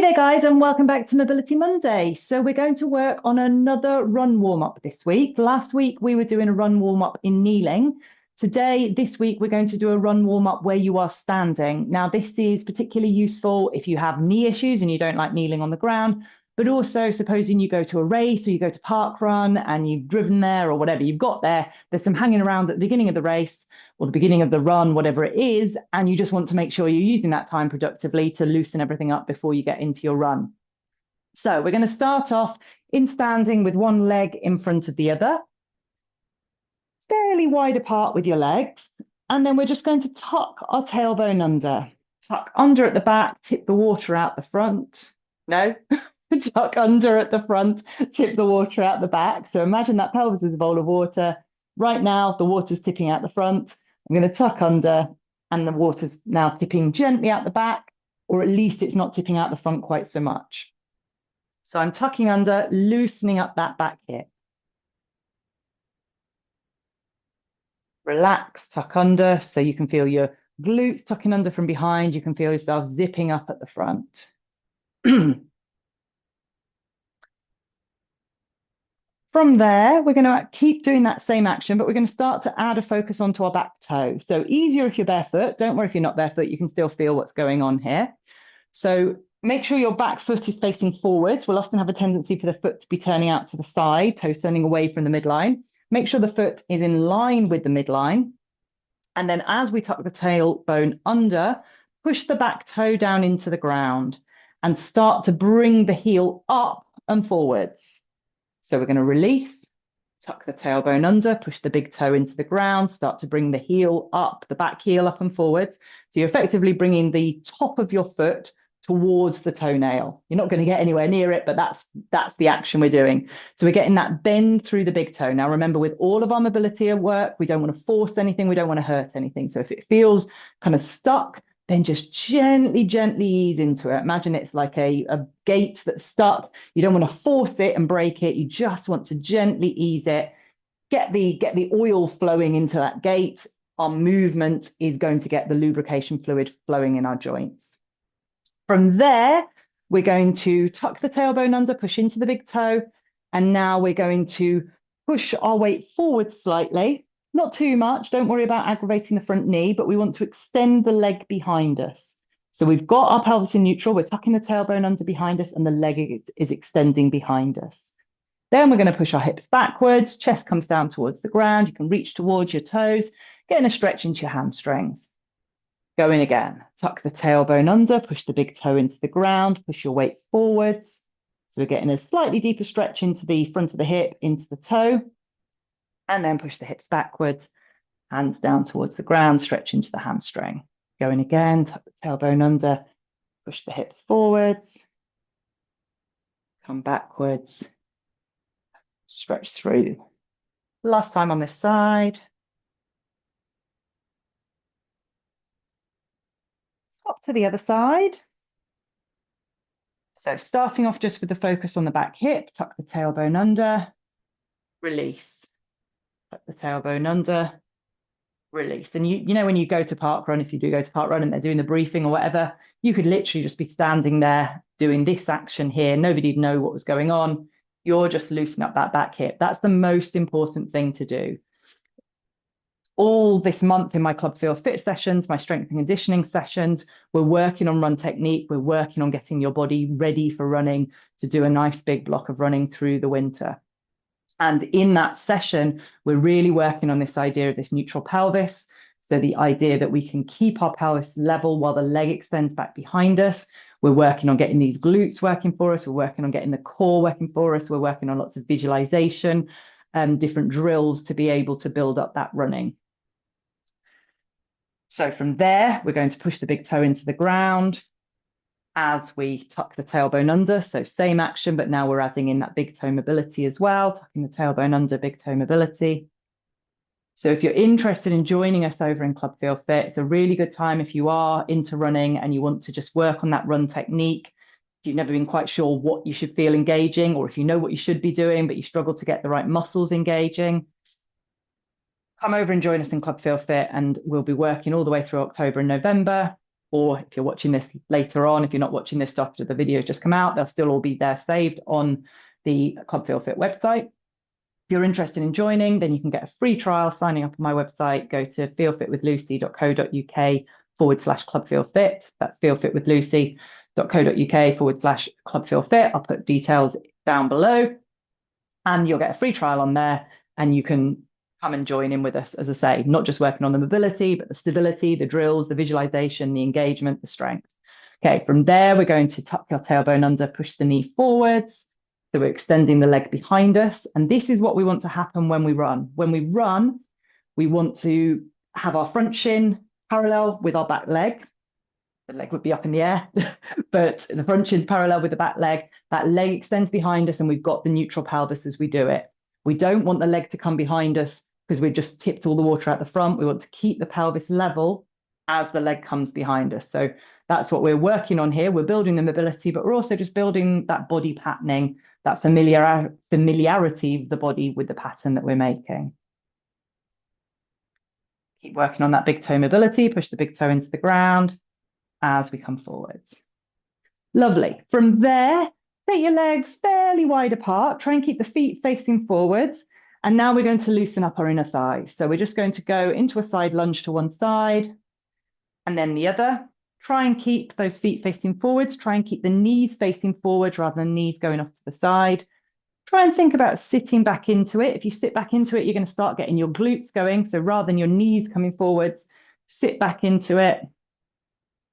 there, guys, and welcome back to Mobility Monday. So we're going to work on another run warm-up this week. Last week, we were doing a run warm-up in kneeling. This week, we're going to do a run warm-up where you are standing. Now, this is particularly useful if you have knee issues and you don't like kneeling on the ground, but also supposing you go to a race or you go to park run and you've driven there or whatever you've got there, there's some hanging around at the beginning of the race or the beginning of the run, whatever it is, and you just want to make sure you're using that time productively to loosen everything up before you get into your run. So we're going to start off in standing with one leg in front of the other, fairly wide apart with your legs, and then we're just going to tuck our tailbone under. Tuck under at the back, tip the water out the front. No, tuck under at the front, tip the water out the back. So imagine that pelvis is a bowl of water. Right now, the water's tipping out the front. I'm going to tuck under, and the water's now tipping gently out the back, or at least it's not tipping out the front quite so much. So I'm tucking under, loosening up that back hip. Relax, tuck under, so you can feel your glutes tucking under from behind. You can feel yourself zipping up at the front. From there, we're going to keep doing that same action, but we're going to start to add a focus onto our back toe. So easier if you're barefoot. Don't worry if you're not barefoot. You can still feel what's going on here. So make sure your back foot is facing forwards. We'll often have a tendency for the foot to be turning out to the side, toes turning away from the midline. Make sure the foot is in line with the midline. And then as we tuck the tailbone under, push the back toe down into the ground and start to bring the heel up and forwards. So we're going to release, tuck the tailbone under, push the big toe into the ground, start to bring the heel up, the back heel up and forwards. So you're effectively bringing the top of your foot towards the toenail. You're not going to get anywhere near it, but that's the action we're doing. So we're getting that bend through the big toe. Now, remember, with all of our mobility at work, we don't want to force anything. We don't want to hurt anything. So if it feels kind of stuck, then just gently ease into it. Imagine it's like a gate that's stuck. You don't want to force it and break it. You just want to gently ease it. Get the oil flowing into that gate. Our movement is going to get the lubrication fluid flowing in our joints. From there, we're going to tuck the tailbone under, push into the big toe. And now we're going to push our weight forward slightly. Not too much. Don't worry about aggravating the front knee, but we want to extend the leg behind us. So we've got our pelvis in neutral. We're tucking the tailbone under behind us and the leg is extending behind us. Then we're going to push our hips backwards. Chest comes down towards the ground. You can reach towards your toes, getting a stretch into your hamstrings. Going again. Tuck the tailbone under, push the big toe into the ground, push your weight forwards. So we're getting a slightly deeper stretch into the front of the hip, into the toe. And then push the hips backwards, hands down towards the ground, stretch into the hamstring. Going again, tuck the tailbone under, push the hips forwards, come backwards, stretch through. Last time on this side. Up to the other side. So starting off just with the focus on the back hip, tuck the tailbone under, release. Tuck the tailbone under, release. And you know when you go to park run, if you do go to park run and they're doing the briefing or whatever, you could literally just be standing there doing this action here. Nobody'd know what was going on. You're just loosening up that back hip. That's the most important thing to do. All this month in my Club Feel Fit sessions, my strength and conditioning sessions, we're working on run technique. We're working on getting your body ready for running to do a nice big block of running through the winter. And in that session, we're really working on this idea of this neutral pelvis. So the idea that we can keep our pelvis level while the leg extends back behind us. We're working on getting these glutes working for us. We're working on getting the core working for us. We're working on lots of visualization, different drills to be able to build up that running. So from there, we're going to push the big toe into the ground as we tuck the tailbone under. So same action, but now we're adding in that big toe mobility as well, tucking the tailbone under, big toe mobility. So if you're interested in joining us over in Club Feel Fit, it's a really good time if you are into running and you want to just work on that run technique. If you've never been quite sure what you should feel engaging, or if you know what you should be doing, but you struggle to get the right muscles engaging, come over and join us in Club Feel Fit, and we'll be working all the way through October and November or if you're watching this later on, if you're not watching this after the video just come out, they'll still all be there saved on the Club Feel Fit website. If you're interested in joining, then you can get a free trial signing up on my website. Go to feelfitwithlucy.co.uk/Club Feel Fit. That's feelfitwithlucy.co.uk/Club Feel Fit. I'll put details down below, and you'll get a free trial on there, and you can come and join in with us, as I say, not just working on the mobility, but the stability, the drills, the visualization, the engagement, the strength. Okay, from there, we're going to tuck your tailbone under, push the knee forwards. So we're extending the leg behind us. And this is what we want to happen when we run. When we run, we want to have our front shin parallel with our back leg. The leg would be up in the air, but the front shin's parallel with the back leg. That leg extends behind us and we've got the neutral pelvis as we do it. We don't want the leg to come behind us because we've just tipped all the water out the front. We want to keep the pelvis level as the leg comes behind us. So that's what we're working on here. We're building the mobility, but we're also just building that body patterning, that familiarity of the body with the pattern that we're making. Keep working on that big toe mobility, push the big toe into the ground as we come forwards. Lovely. From there, take your legs fairly wide apart, try and keep the feet facing forwards. And now we're going to loosen up our inner thighs. So we're just going to go into a side lunge to one side and then the other. Try and keep those feet facing forwards. Try and keep the knees facing forward rather than knees going off to the side. Try and think about sitting back into it. If you sit back into it, you're going to start getting your glutes going. So rather than your knees coming forwards, sit back into it.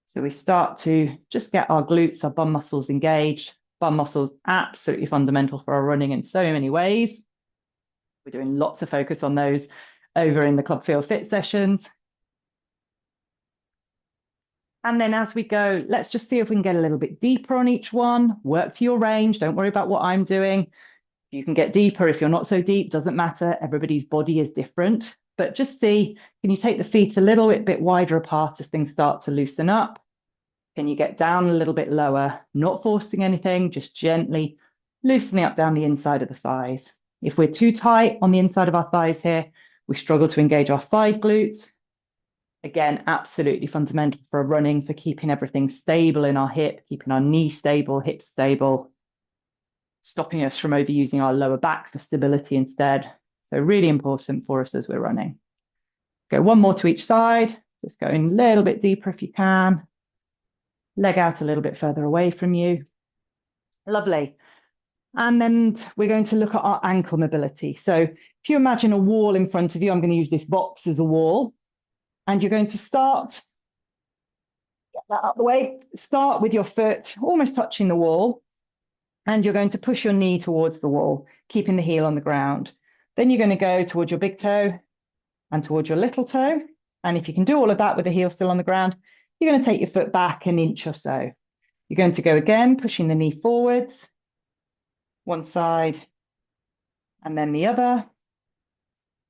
So we start to just get our glutes, our bum muscles engaged. Bum muscles, absolutely fundamental for our running in so many ways. We're doing lots of focus on those over in the Club Feel Fit sessions. And then as we go, let's just see if we can get a little bit deeper on each one. Work to your range. Don't worry about what I'm doing. You can get deeper. If you're not so deep, doesn't matter. Everybody's body is different. But just see, can you take the feet a little bit wider apart as things start to loosen up? Can you get down a little bit lower? Not forcing anything, just gently loosening up down the inside of the thighs. If we're too tight on the inside of our thighs here, we struggle to engage our side glutes. Again, absolutely fundamental for running, for keeping everything stable in our hip, keeping our knee stable, hip stable, stopping us from overusing our lower back for stability instead. So really important for us as we're running. Go one more to each side, just going a little bit deeper if you can. Leg out a little bit further away from you. Lovely. And then we're going to look at our ankle mobility. So if you imagine a wall in front of you, I'm going to use this box as a wall. And you're going to start, get that out the way, start with your foot almost touching the wall. And you're going to push your knee towards the wall, keeping the heel on the ground. Then you're going to go towards your big toe and towards your little toe. And if you can do all of that with the heel still on the ground, you're going to take your foot back an inch or so. You're going to go again, pushing the knee forwards, one side and then the other.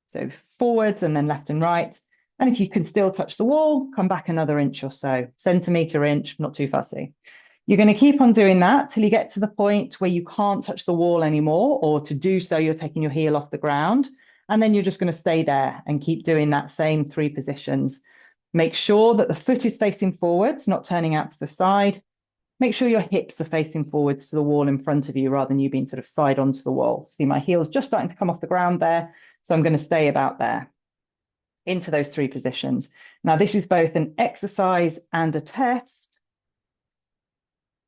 So forwards and then left and right. And if you can still touch the wall, come back another inch or so, centimetre, inch, not too fussy. You're going to keep on doing that till you get to the point where you can't touch the wall anymore, or to do so, you're taking your heel off the ground. And then you're just going to stay there and keep doing that same 3 positions. Make sure that the foot is facing forwards, not turning out to the side. Make sure your hips are facing forwards to the wall in front of you rather than you being sort of side onto the wall. See, my heel's just starting to come off the ground there. So I'm going to stay about there into those 3 positions. Now, this is both an exercise and a test.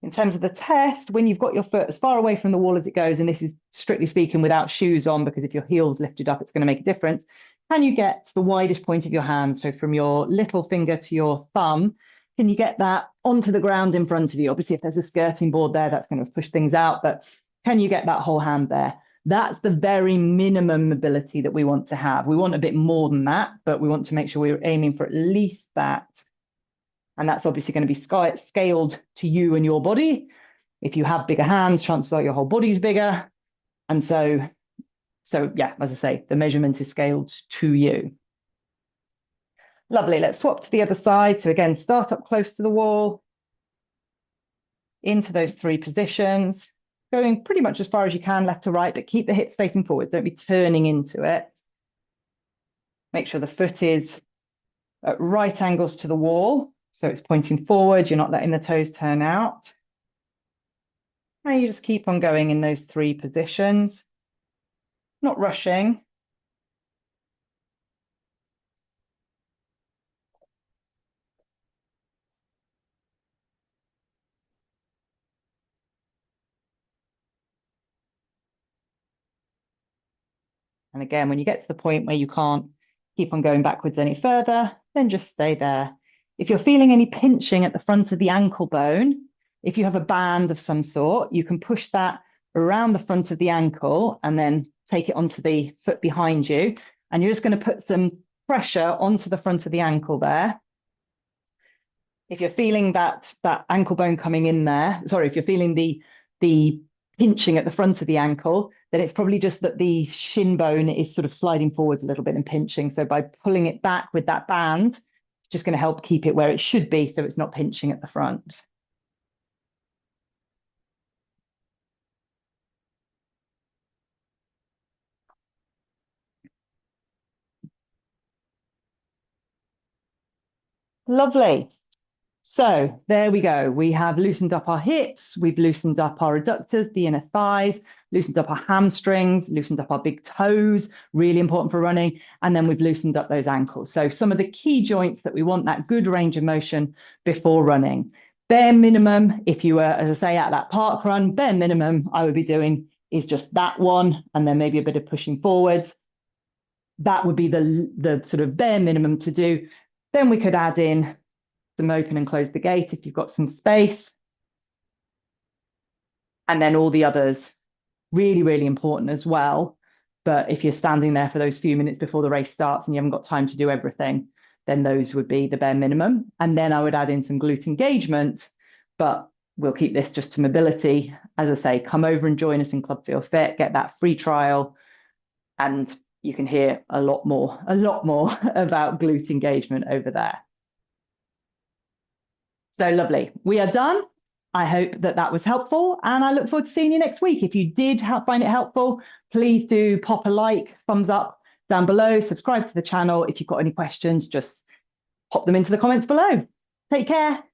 In terms of the test, when you've got your foot as far away from the wall as it goes, and this is strictly speaking without shoes on, because if your heel's lifted up, it's going to make a difference. Can you get to the widest point of your hand? So from your little finger to your thumb, can you get that onto the ground in front of you? Obviously, if there's a skirting board there, that's going to push things out, but can you get that whole hand there? That's the very minimum mobility that we want to have. We want a bit more than that, but we want to make sure we're aiming for at least that. And that's obviously going to be scaled to you and your body. If you have bigger hands, chances are your whole body's bigger. And so yeah, as I say, the measurement is scaled to you. Lovely. Let's swap to the other side. So again, start up close to the wall, into those 3 positions, going pretty much as far as you can, left to right, but keep the hips facing forward. Don't be turning into it. Make sure the foot is at right angles to the wall. So it's pointing forward, you're not letting the toes turn out. And you just keep on going in those 3 positions, not rushing. And again, when you get to the point where you can't keep on going backwards any further, then just stay there. If you're feeling any pinching at the front of the ankle bone, if you have a band of some sort, you can push that around the front of the ankle and then take it onto the foot behind you. And you're just going to put some pressure onto the front of the ankle there. If you're feeling that ankle bone coming in there, sorry, if you're feeling the pinching at the front of the ankle, then it's probably just that the shin bone is sort of sliding forwards a little bit and pinching. So by pulling it back with that band, it's just going to help keep it where it should be so it's not pinching at the front. Lovely. So there we go. We have loosened up our hips, we've loosened up our adductors, the inner thighs, loosened up our hamstrings, loosened up our big toes, really important for running, and then we've loosened up those ankles. So some of the key joints that we want that good range of motion before running. Bare minimum, if you were, as I say, at that park run, bare minimum I would be doing is just that one, and then maybe a bit of pushing forwards. That would be the sort of bare minimum to do. Then we could add in them open and close the gate if you've got some space. And then all the others, really, really important as well. But if you're standing there for those few minutes before the race starts and you haven't got time to do everything, then those would be the bare minimum. And then I would add in some glute engagement, but we'll keep this just to mobility. As I say, come over and join us in Club Feel Fit, get that free trial, and you can hear a lot more about glute engagement over there. So lovely. We are done. I hope that that was helpful, and I look forward to seeing you next week. If you did find it helpful, please do pop a like, thumbs up down below, subscribe to the channel. If you've got any questions, just pop them into the comments below. Take care.